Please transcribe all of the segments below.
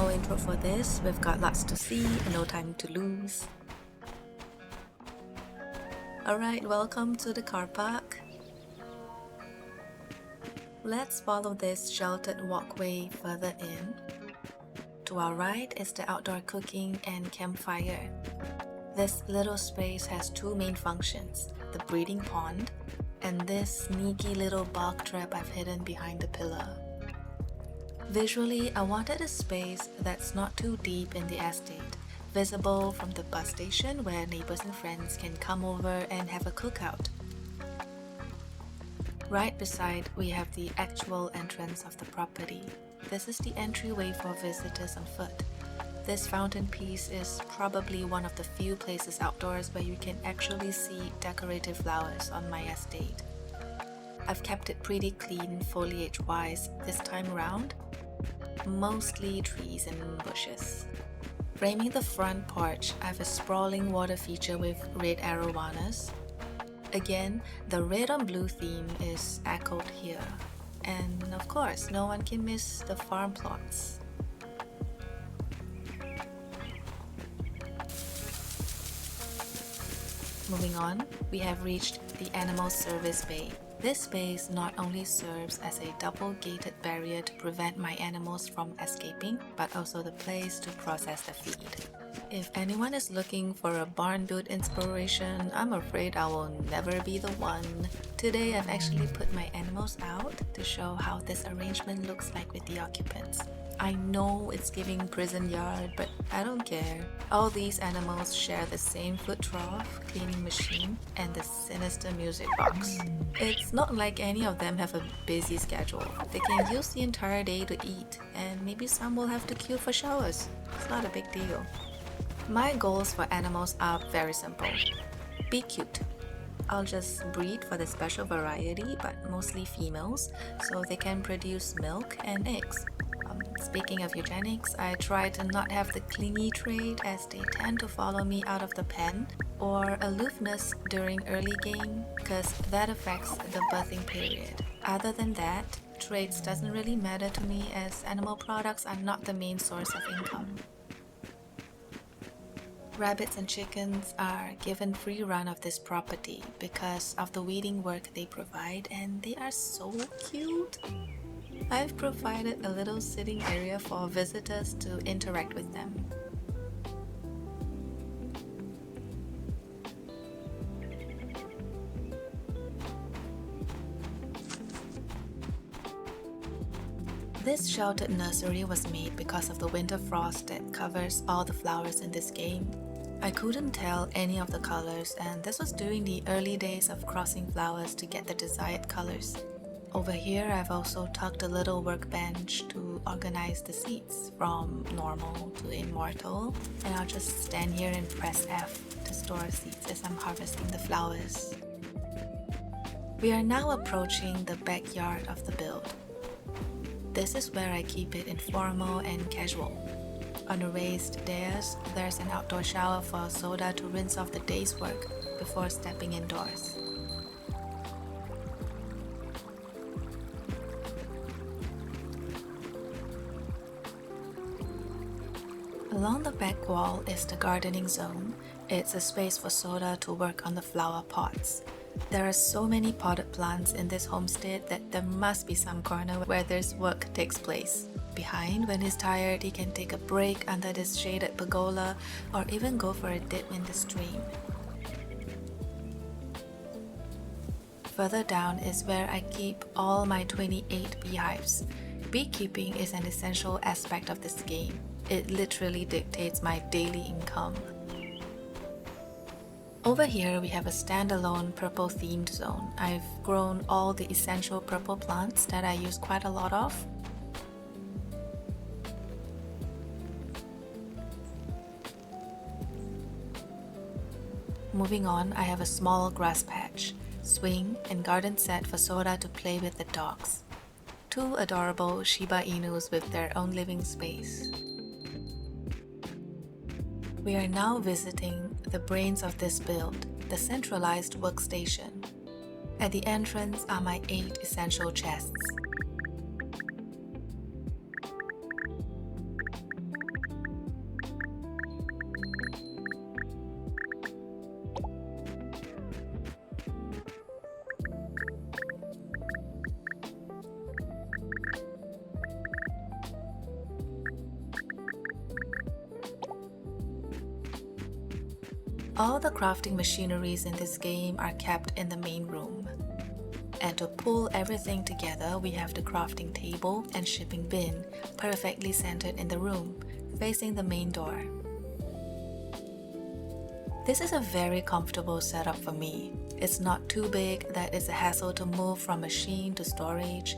no intro for this, we've got lots to see and no time to lose. Alright, welcome to the car park. Let's follow this sheltered walkway further in. To our right is the outdoor cooking and campfire. This little space has two main functions, the breeding pond and this sneaky little bog trap I've hidden behind the pillar. Visually, I wanted a space that's not too deep in the estate, visible from the bus station where neighbors and friends can come over and have a cookout. Right beside, we have the actual entrance of the property. This is the entryway for visitors on foot. This fountain piece is probably one of the few places outdoors where you can actually see decorative flowers on my estate. I've kept it pretty clean foliage-wise this time around, mostly trees and bushes. Framing the front porch, I have a sprawling water feature with red arowanas. Again, the red on blue theme is echoed here. And of course, no one can miss the farm plots. Moving on, we have reached the animal service bay. This space not only serves as a double-gated barrier to prevent my animals from escaping, but also the place to process the feed. If anyone is looking for a barn build inspiration, I'm afraid I will never be the one. Today I've actually put my animals out to show how this arrangement looks like with the occupants. I know it's giving prison yard, but I don't care. All these animals share the same food trough, cleaning machine, and the sinister music box. It's not like any of them have a busy schedule. They can use the entire day to eat, and maybe some will have to queue for showers. It's not a big deal. My goals for animals are very simple. Be cute. I'll just breed for the special variety, but mostly females, so they can produce milk and eggs. Speaking of eugenics, I try to not have the clingy trait as they tend to follow me out of the pen, or aloofness during early game, because that affects the birthing period. Other than that, traits doesn't really matter to me as animal products are not the main source of income. Rabbits and chickens are given free run of this property because of the weeding work they provide, and they are so cute. I've provided a little sitting area for visitors to interact with them. This sheltered nursery was made because of the winter frost that covers all the flowers in this game. I couldn't tell any of the colors, and this was during the early days of crossing flowers to get the desired colors. Over here, I've also tucked a little workbench to organize the seeds from normal to immortal, and I'll just stand here and press F to store seeds as I'm harvesting the flowers. We are now approaching the backyard of the build. This is where I keep it informal and casual. On the raised dais, there's an outdoor shower for Soda to rinse off the day's work before stepping indoors. Along the back wall is the gardening zone. It's a space for Soda to work on the flower pots. There are so many potted plants in this homestead that there must be some corner where this work takes place. Behind, when he's tired, he can take a break under this shaded pergola or even go for a dip in the stream. Further down is where I keep all my 28 beehives. Beekeeping is an essential aspect of this game. It literally dictates my daily income. Over here we have a standalone purple themed zone. I've grown all the essential purple plants that I use quite a lot of. Moving on, I have a small grass patch, swing and garden set for Soda to play with the dogs. Two adorable Shiba Inus with their own living space. We are now visiting the brains of this build, the centralized workstation. At the entrance are my 8 essential chests. All the crafting machineries in this game are kept in the main room. And to pull everything together, we have the crafting table and shipping bin perfectly centered in the room, facing the main door. This is a very comfortable setup for me. It's not too big that it's a hassle to move from machine to storage,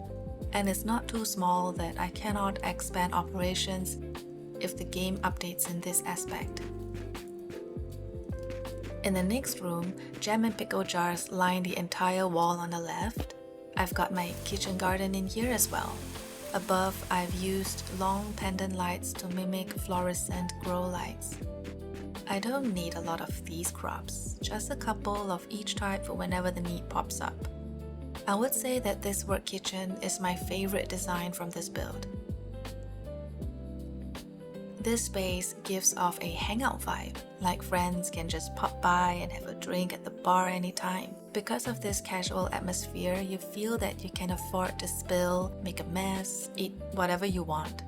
and it's not too small that I cannot expand operations if the game updates in this aspect. In the next room, jam and pickle jars line the entire wall on the left. I've got my kitchen garden in here as well. Above, I've used long pendant lights to mimic fluorescent grow lights. I don't need a lot of these crops, just a couple of each type for whenever the need pops up. I would say that this work kitchen is my favorite design from this build. This space gives off a hangout vibe, like friends can just pop by and have a drink at the bar anytime. Because of this casual atmosphere, you feel that you can afford to spill, make a mess, eat whatever you want.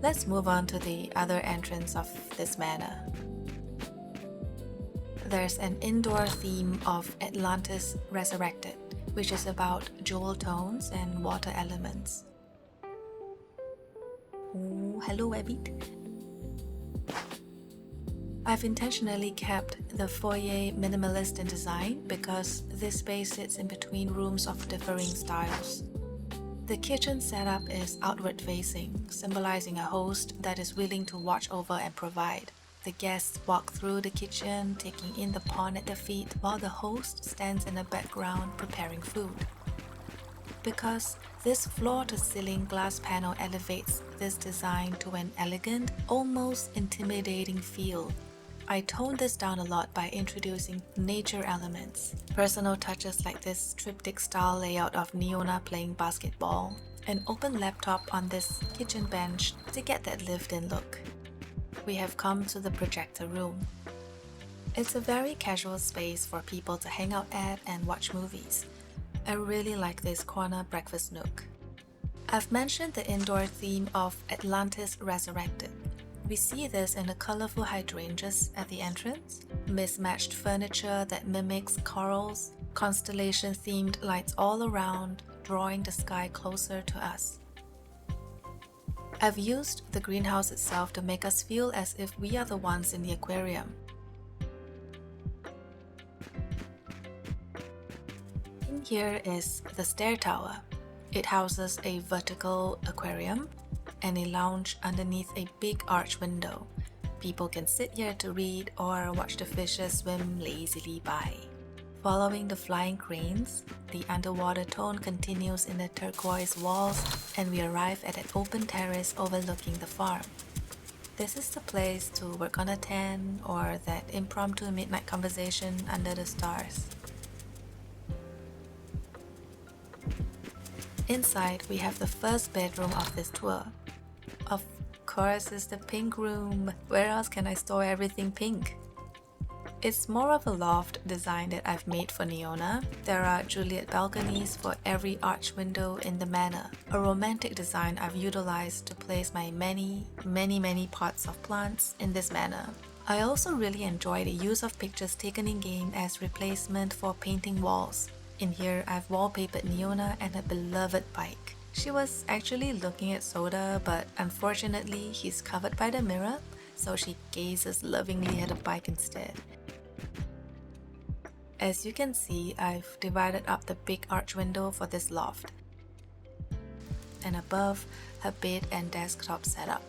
Let's move on to the other entrance of this manor. There's an indoor theme of Atlantis Resurrected, which is about jewel tones and water elements. Oh, hello Rabbit. I've intentionally kept the foyer minimalist in design because this space sits in between rooms of differing styles. The kitchen setup is outward facing, symbolizing a host that is willing to watch over and provide. The guests walk through the kitchen, taking in the pond at their feet, while the host stands in the background preparing food. Because this floor-to-ceiling glass panel elevates this design to an elegant, almost intimidating feel, I toned this down a lot by introducing nature elements. Personal touches like this triptych-style layout of Neona playing basketball, an open laptop on this kitchen bench to get that lived-in look. We have come to the projector room. It's a very casual space for people to hang out at and watch movies. I really like this corner breakfast nook. I've mentioned the indoor theme of Atlantis Resurrected. We see this in the colorful hydrangeas at the entrance, mismatched furniture that mimics corals, constellation-themed lights all around, drawing the sky closer to us. I've used the greenhouse itself to make us feel as if we are the ones in the aquarium. In here is the stair tower. It houses a vertical aquarium and a lounge underneath a big arch window. People can sit here to read or watch the fishes swim lazily by. Following the flying cranes, the underwater tone continues in the turquoise walls and we arrive at an open terrace overlooking the farm. This is the place to work on a tan or that impromptu midnight conversation under the stars. Inside, we have the first bedroom of this tour. Of course, it's the pink room. Where else can I store everything pink? It's more of a loft design that I've made for Neona. There are Juliet balconies for every arch window in the manor. A romantic design I've utilized to place my many pots of plants in this manor. I also really enjoy the use of pictures taken in-game as replacement for painting walls. In here, I've wallpapered Neona and her beloved bike. She was actually looking at Soda, but unfortunately, he's covered by the mirror, so she gazes lovingly at the bike instead. As you can see, I've divided up the big arch window for this loft. And above, her bed and desktop setup.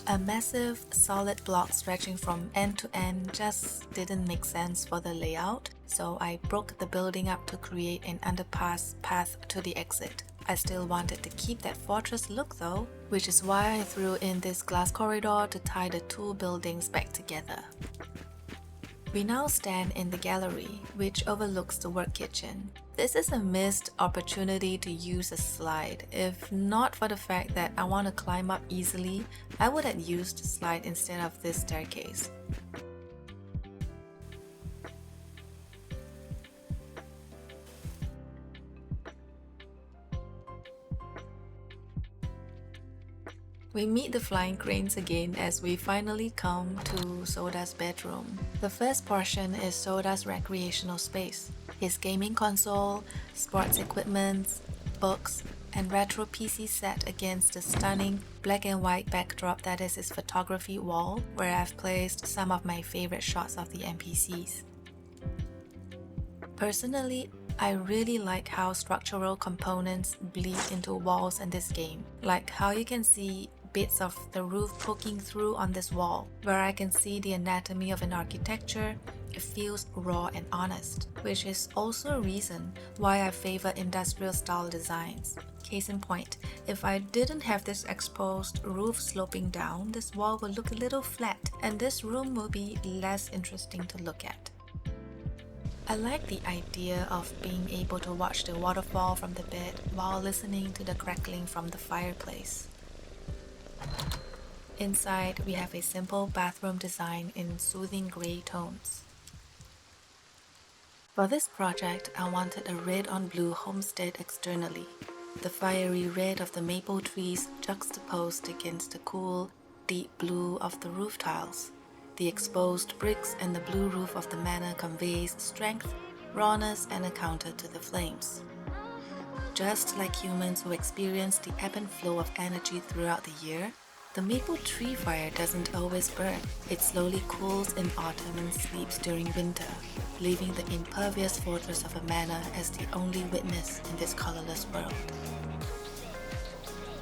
A massive, solid block stretching from end to end just didn't make sense for the layout, so I broke the building up to create an underpass path to the exit. I still wanted to keep that fortress look though, which is why I threw in this glass corridor to tie the two buildings back together. We now stand in the gallery, which overlooks the work kitchen. This is a missed opportunity to use a slide. If not for the fact that I want to climb up easily, I would have used a slide instead of this staircase. We meet the flying cranes again as we finally come to Soda's bedroom. The first portion is Soda's recreational space. His gaming console, sports equipment, books, and retro PC set against the stunning black and white backdrop that is his photography wall, where I've placed some of my favorite shots of the NPCs. Personally, I really like how structural components bleed into walls in this game, like how you can see bits of the roof poking through on this wall, where I can see the anatomy of an architecture. It feels raw and honest, which is also a reason why I favor industrial style designs. Case in point, if I didn't have this exposed roof sloping down, this wall would look a little flat and this room will be less interesting to look at. I like the idea of being able to watch the waterfall from the bed while listening to the crackling from the fireplace. Inside, we have a simple bathroom design in soothing grey tones. For this project, I wanted a red on blue homestead externally, the fiery red of the maple trees juxtaposed against the cool, deep blue of the roof tiles. The exposed bricks and the blue roof of the manor conveys strength, rawness, and a counter to the flames. Just like humans who experience the ebb and flow of energy throughout the year, the maple tree fire doesn't always burn. It slowly cools in autumn and sleeps during winter, leaving the impervious fortress of a manor as the only witness in this colorless world.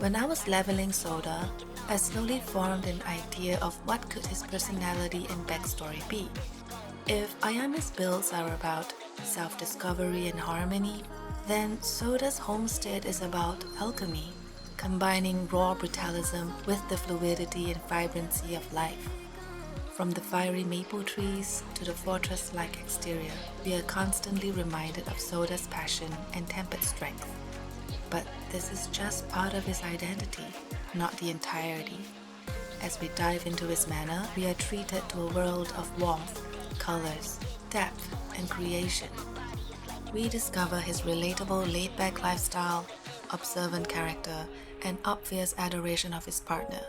When I was leveling Soda, I slowly formed an idea of what could his personality and backstory be. If Ayami's builds are about self-discovery and harmony, then Soda's homestead is about alchemy, combining raw brutalism with the fluidity and vibrancy of life. From the fiery maple trees to the fortress-like exterior, we are constantly reminded of Soda's passion and tempered strength. But this is just part of his identity, not the entirety. As we dive into his manor, we are treated to a world of warmth, colors, depth, and creation. We discover his relatable laid-back lifestyle, observant character, and obvious adoration of his partner.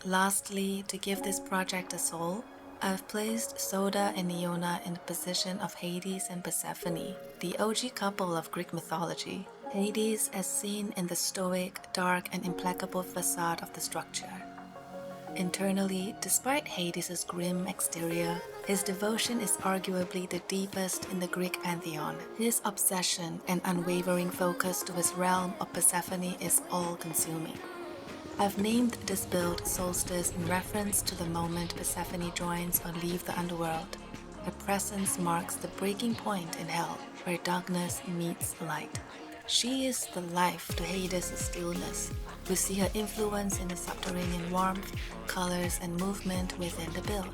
Lastly, to give this project a soul, I've placed Soda and Neona in the position of Hades and Persephone, the OG couple of Greek mythology. Hades as seen in the stoic, dark, and implacable facade of the structure. Internally, despite Hades' grim exterior, his devotion is arguably the deepest in the Greek pantheon. His obsession and unwavering focus to his realm of Persephone is all-consuming. I've named this build Solstice in reference to the moment Persephone joins or leaves the underworld. Her presence marks the breaking point in hell, where darkness meets light. She is the life to Hades' stillness. We see her influence in the subterranean warmth, colors, and movement within the build.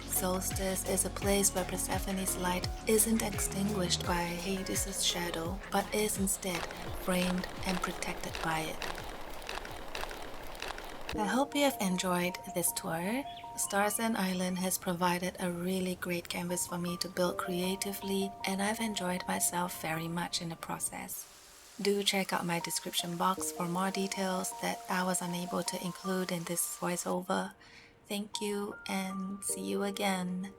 Solstice is a place where Persephone's light isn't extinguished by Hades' shadow, but is instead framed and protected by it. I hope you have enjoyed this tour. Starsand Island has provided a really great canvas for me to build creatively, and I've enjoyed myself very much in the process. Do check out my description box for more details that I was unable to include in this voiceover. Thank you and see you again.